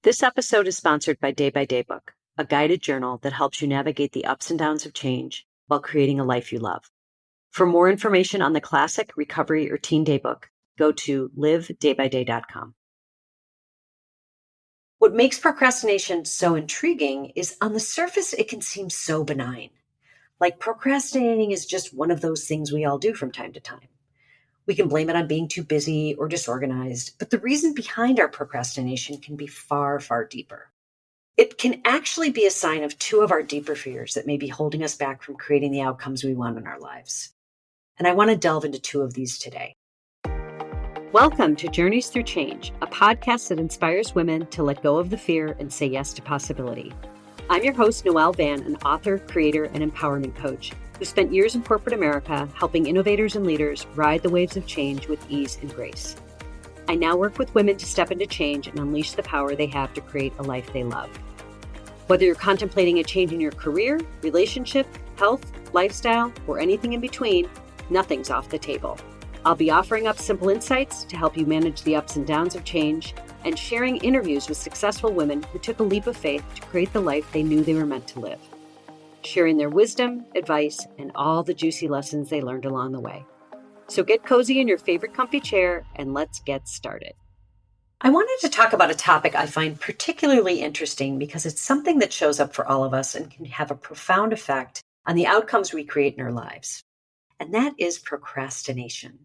This episode is sponsored by Day by Day Book, a guided journal that helps you navigate the ups and downs of change while creating a life you love. For more information on the classic, recovery, or teen day book, go to livedaybyday.com. What makes procrastination so intriguing is on the surface, it can seem so benign. Like procrastinating is just one of those things we all do from time to time. We can blame it on being too busy or disorganized, but the reason behind our procrastination can be far, far deeper. It can actually be a sign of two of our deeper fears that may be holding us back from creating the outcomes we want in our lives. And I want to delve into two of these today. Welcome to Journeys Through Change, a podcast that inspires women to let go of the fear and say yes to possibility. I'm your host, Noelle Van, an author, creator, and empowerment coach who spent years in corporate America helping innovators and leaders ride the waves of change with ease and grace. I now work with women to step into change and unleash the power they have to create a life they love. Whether you're contemplating a change in your career, relationship, health, lifestyle, or anything in between, nothing's off the table. I'll be offering up simple insights to help you manage the ups and downs of change and sharing interviews with successful women who took a leap of faith to create the life they knew they were meant to live, sharing their wisdom, advice, and all the juicy lessons they learned along the way. So get cozy in your favorite comfy chair and let's get started. I wanted to talk about a topic I find particularly interesting because it's something that shows up for all of us and can have a profound effect on the outcomes we create in our lives. And that is procrastination.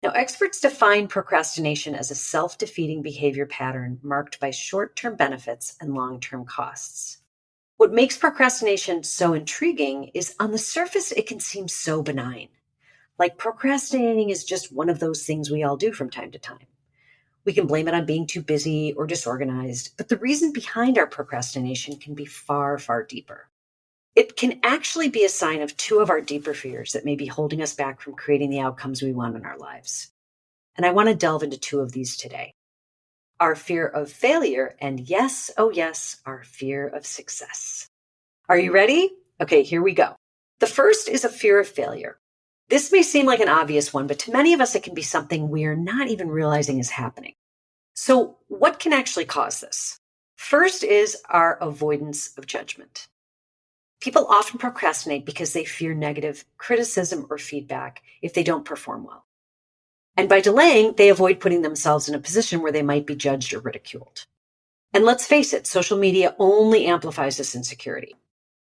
Now, experts define procrastination as a self-defeating behavior pattern marked by short-term benefits and long-term costs. What makes procrastination so intriguing is on the surface, it can seem so benign. Like procrastinating is just one of those things we all do from time to time. We can blame it on being too busy or disorganized, but the reason behind our procrastination can be far, far deeper. It can actually be a sign of two of our deeper fears that may be holding us back from creating the outcomes we want in our lives. And I want to delve into two of these today. Our fear of failure and yes, oh yes, our fear of success. Are you ready? Okay, here we go. The first is a fear of failure. This may seem like an obvious one, but to many of us, it can be something we are not even realizing is happening. So what can actually cause this? First is our avoidance of judgment. People often procrastinate because they fear negative criticism or feedback if they don't perform well. And by delaying, they avoid putting themselves in a position where they might be judged or ridiculed. And let's face it, social media only amplifies this insecurity.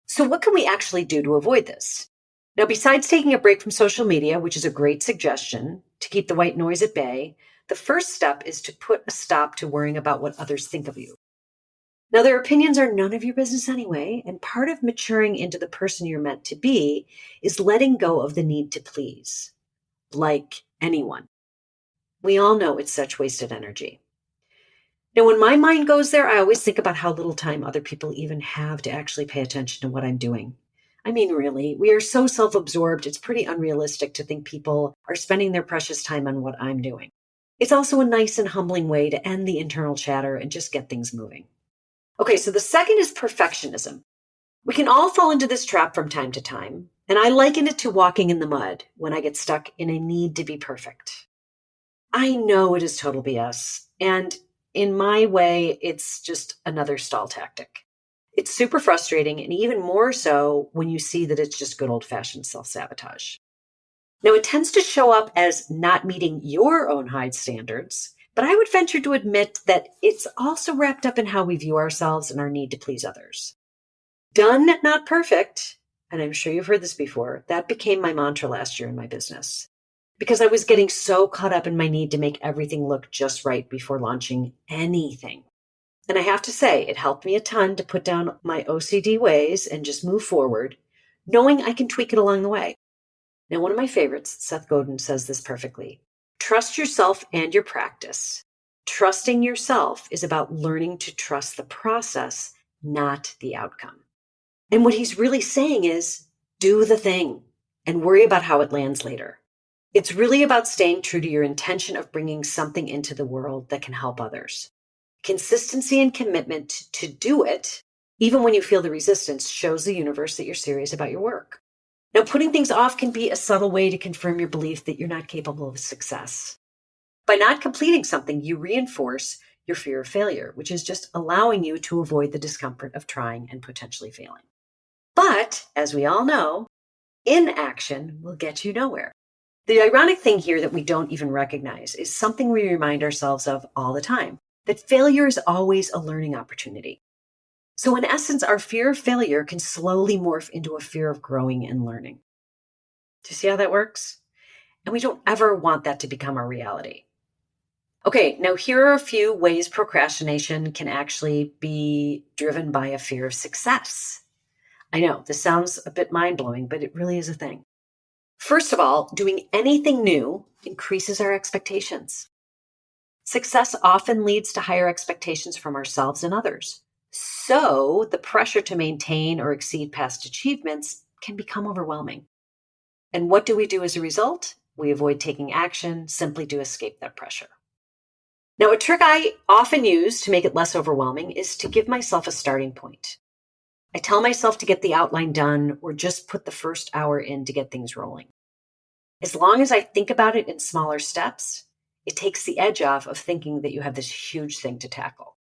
So what can we actually do to avoid this? Now, besides taking a break from social media, which is a great suggestion to keep the white noise at bay, the first step is to put a stop to worrying about what others think of you. Now, their opinions are none of your business anyway, and part of maturing into the person you're meant to be is letting go of the need to please, like anyone. We all know it's such wasted energy. Now, when my mind goes there, I always think about how little time other people even have to actually pay attention to what I'm doing. I mean, really, we are so self-absorbed, it's pretty unrealistic to think people are spending their precious time on what I'm doing. It's also a nice and humbling way to end the internal chatter and just get things moving. Okay, so the second is perfectionism. We can all fall into this trap from time to time, and I liken it to walking in the mud when I get stuck in a need to be perfect. I know it is total BS, and in my way, it's just another stall tactic. It's super frustrating, and even more so when you see that it's just good old-fashioned self-sabotage. Now, it tends to show up as not meeting your own high standards, but I would venture to admit that it's also wrapped up in how we view ourselves and our need to please others. Done, not perfect, and I'm sure you've heard this before, that became my mantra last year in my business, because I was getting so caught up in my need to make everything look just right before launching anything. And I have to say, it helped me a ton to put down my OCD ways and just move forward, knowing I can tweak it along the way. Now, one of my favorites, Seth Godin, says this perfectly. Trust yourself and your practice. Trusting yourself is about learning to trust the process, not the outcome. And what he's really saying is, do the thing and worry about how it lands later. It's really about staying true to your intention of bringing something into the world that can help others. Consistency and commitment to do it, even when you feel the resistance, shows the universe that you're serious about your work. Now, putting things off can be a subtle way to confirm your belief that you're not capable of success. By not completing something, you reinforce your fear of failure, which is just allowing you to avoid the discomfort of trying and potentially failing. But as we all know, inaction will get you nowhere. The ironic thing here that we don't even recognize is something we remind ourselves of all the time, that failure is always a learning opportunity. So in essence, our fear of failure can slowly morph into a fear of growing and learning. Do you see how that works? And we don't ever want that to become our reality. Okay, now here are a few ways procrastination can actually be driven by a fear of success. I know this sounds a bit mind-blowing, but it really is a thing. First of all, doing anything new increases our expectations. Success often leads to higher expectations from ourselves and others. So the pressure to maintain or exceed past achievements can become overwhelming. And what do we do as a result? We avoid taking action simply to escape that pressure. Now, a trick I often use to make it less overwhelming is to give myself a starting point. I tell myself to get the outline done or just put the first hour in to get things rolling. As long as I think about it in smaller steps, it takes the edge off of thinking that you have this huge thing to tackle.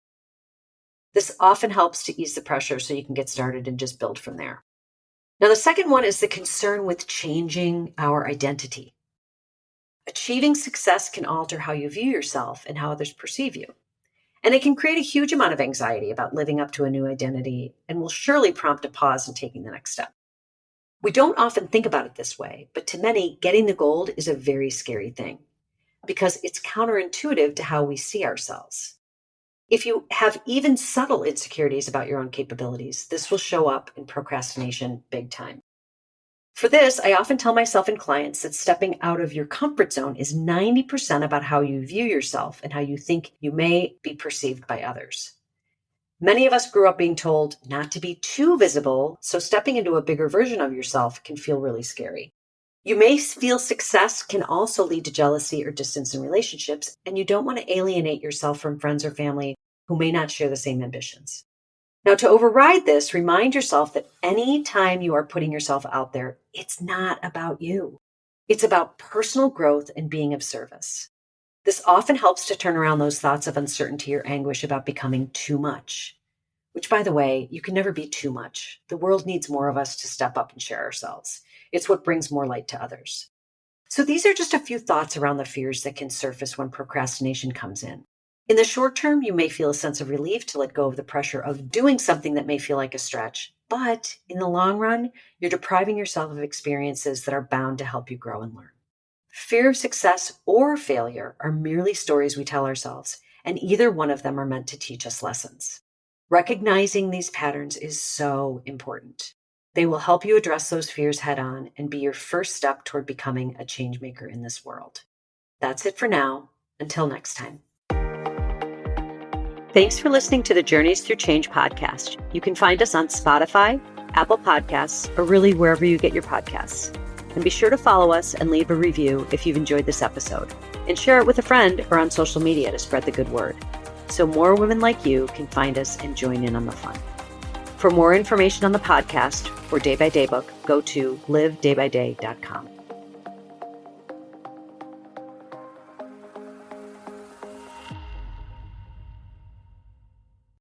This often helps to ease the pressure so you can get started and just build from there. Now, the second one is the concern with changing our identity. Achieving success can alter how you view yourself and how others perceive you. And it can create a huge amount of anxiety about living up to a new identity and will surely prompt a pause in taking the next step. We don't often think about it this way, but to many, getting the gold is a very scary thing because it's counterintuitive to how we see ourselves. If you have even subtle insecurities about your own capabilities, this will show up in procrastination big time. For this, I often tell myself and clients that stepping out of your comfort zone is 90% about how you view yourself and how you think you may be perceived by others. Many of us grew up being told not to be too visible, so stepping into a bigger version of yourself can feel really scary. You may feel success can also lead to jealousy or distance in relationships, and you don't want to alienate yourself from friends or family who may not share the same ambitions. Now, to override this, remind yourself that any time you are putting yourself out there, it's not about you. It's about personal growth and being of service. This often helps to turn around those thoughts of uncertainty or anguish about becoming too much, which, by the way, you can never be too much. The world needs more of us to step up and share ourselves. It's what brings more light to others. So these are just a few thoughts around the fears that can surface when procrastination comes in. In the short term, you may feel a sense of relief to let go of the pressure of doing something that may feel like a stretch. But in the long run, you're depriving yourself of experiences that are bound to help you grow and learn. Fear of success or failure are merely stories we tell ourselves, and either one of them are meant to teach us lessons. Recognizing these patterns is so important. They will help you address those fears head on and be your first step toward becoming a change maker in this world. That's it for now. Until next time. Thanks for listening to the Journeys Through Change podcast. You can find us on Spotify, Apple Podcasts, or really wherever you get your podcasts. And be sure to follow us and leave a review if you've enjoyed this episode. And share it with a friend or on social media to spread the good word, so more women like you can find us and join in on the fun. For more information on the podcast or Day by Day book, go to livedaybyday.com.